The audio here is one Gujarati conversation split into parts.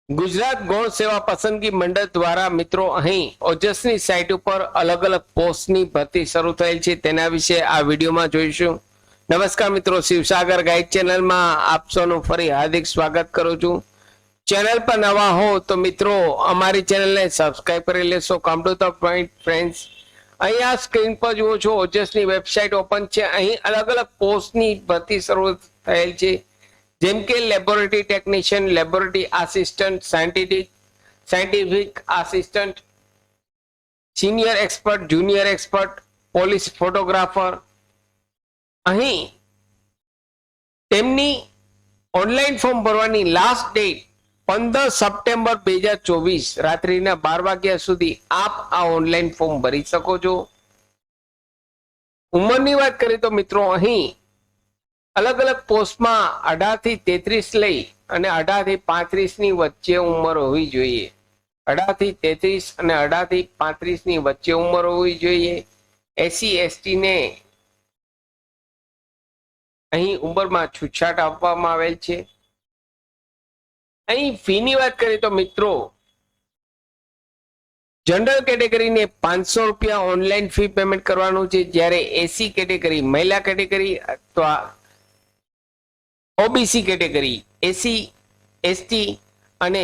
ગુજરાત ગૌણ સેવા પસંદગી મંડળ દ્વારા મિત્રો અહીં ઓજસની સાઇટ ઉપર અલગ અલગ પોસ્ટની ભરતી શરૂ થયેલ છે, તેના વિશે આ વિડીયોમાં જોઈશું. નમસ્કાર મિત્રો, શિવસાગર ગાઈડ ચેનલમાં આપ સૌનું ફરી હાર્દિક સ્વાગત કરું છું. ચેનલ પર નવા હો તો મિત્રો અમારી ચેનલને સબસ્ક્રાઇબ કરી લેશો. Come to the point friends, અહીંયા સ્ક્રીન પર જુઓ છો ઓજસની વેબસાઇટ ઓપન છે. અહીં અલગ અલગ પોસ્ટની ભરતી શરૂ થયેલ છે, જેમ કે laboratory technician, laboratory assistant, scientific assistant, senior expert, junior expert, police photographer. અહીં તેમની ઓનલાઈન ફોર્મ ભરવાની લાસ્ટ ડેટ 15 સપ્ટેમ્બર 2024 રાત્રિના 12 વાગ્યા સુધી આપ આ ઓનલાઈન ફોર્મ ભરી શકો છો. ઉંમરની વાત કરીએ તો મિત્રો અહીં અલગ અલગ પોસ્ટમાં 18 થી 33 લઈ અને 18 થી 35 ની વચ્ચે ઉંમર હોવી જોઈએ. 18 થી 33 અને 18 થી 35 ની વચ્ચે ઉંમર હોવી જોઈએ. SC/ST ને અહીં ઉંમરમાં છૂટછાટ આપવામાં આવેલ છે. અહીં ફીની વાત કરીએ તો મિત્રો જનરલ કેટેગરીને 500 રૂપિયા ઓનલાઈન ફી પેમેન્ટ કરવાનું છે, જ્યારે SC કેટેગરી, મહિલા કેટેગરી અથવા OBC કેટેગરી, SC/ST અને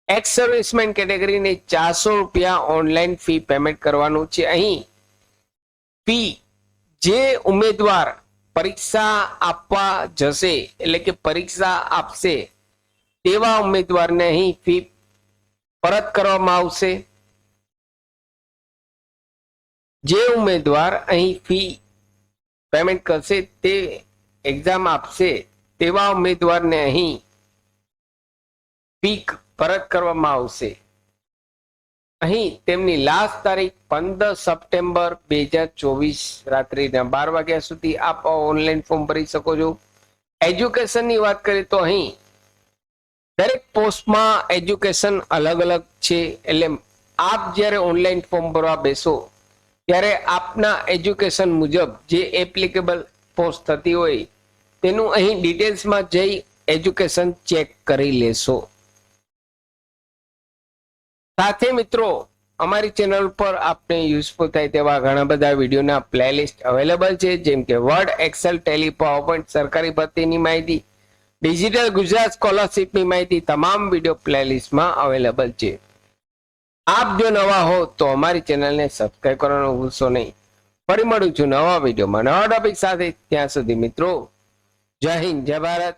એક્સ સર્વિસમેન કેટેગરીને 400 રૂપિયા ઓનલાઈન ફી પેમેન્ટ કરવાનું છે. અહીં ફી જે ઉમેદવાર પરીક્ષા આપવા જશે એટલે કે પરીક્ષા આપશે તેવા ઉમેદવારને અહીં ફી પરત કરવામાં આવશે. જે ઉમેદવાર અહીં ફી પેમેન્ટ કરશે તે એક્ઝામ આપશે તેવા ઉમેદવારને અહીં ફી પરત કરવામાં આવશે. અહીં તેમની લાસ્ટ તારીખ 15 સપ્ટેમ્બર 2024 રાત્રિના 12 વાગ્યા સુધી આપ ઓનલાઈન ફોર્મ ભરી શકો છો. એજ્યુકેશનની વાત કરીએ તો અહીં દરેક પોસ્ટમાં એજ્યુકેશન અલગ અલગ છે, એટલે આપ જ્યારે ઓનલાઈન ફોર્મ ભરવા બેસો ત્યારે આપના એજ્યુકેશન મુજબ જે એપ્લિકેબલ પોસ્ટ થતી હોય તેનું અહીં ડિટેલ્સમાં જઈ એજ્યુકેશન ચેક કરી લેશો. સાથે મિત્રો અમારી ચેનલ પર આપને યુઝફુલ થાય તેવા ઘણા બધા વિડીયોના પ્લેલિસ્ટ અવેલેબલ છે, જેમ કે વર્ડ, એક્સેલ, ટેલી, પાવરપોઈન્ટ, સરકારી ભરતીની માહિતી, ડિજિટલ ગુજરાત સ્કોલરશીપની માહિતી, તમામ વિડીયો પ્લેલિસ્ટમાં અવેલેબલ છે. આપ જો નવા હો તો અમારી ચેનલને સબસ્ક્રાઇબ કરવાનું ભૂલશો નહીં. ફરી મળું છું નવા વિડીયોમાં નવા ટોપિક સાથે. ત્યાં સુધી મિત્રો જય હિન્દ, જય ભારત.